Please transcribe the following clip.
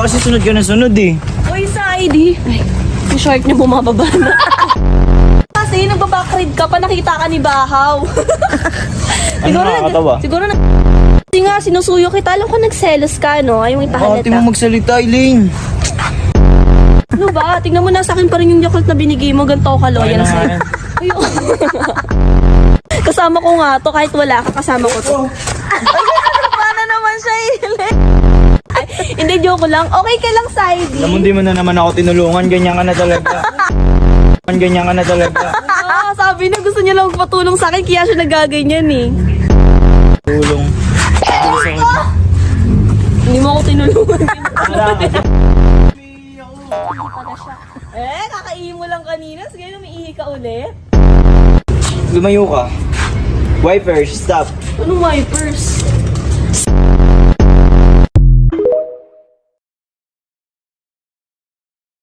kasi sunod ka na sunod eh. Uy, sa ID. Ay, yung short niya bumababa na. Kasi nagbabackread ka pa, nakita ka ni Bahaw. Ano nakakatawa? Siguro kasi nga, sinusuyo kita. Alam ko nagselos ka, no? Ayaw Ate ipahalata. mo magsalita, Eileen. Ano ba? Tingnan mo na sa akin pa rin yung yakult na binigay mo. Ganito ka loyal Ayun na sa'yo. nga. Ayun. Kasama ko nga to. Kahit wala ka, kasama ko to. Paano naman siya, Eileen? Ay, hindi, joke lang. Okay ka lang, Saidi. Alam mo, di mo na naman ako tinulungan. Ganyan ka na talaga. Ganyan ka na talaga. Sabi na gusto niya lang magpatulong sa akin, kaya siya nagaganyan eh. Tulong. Hindi mo ako tinulungan. Wala ka. Kakaihi mo lang kanina. Sige, umiihi ka ulit. Lumayo ka. Wipers, stop. Anong wipers?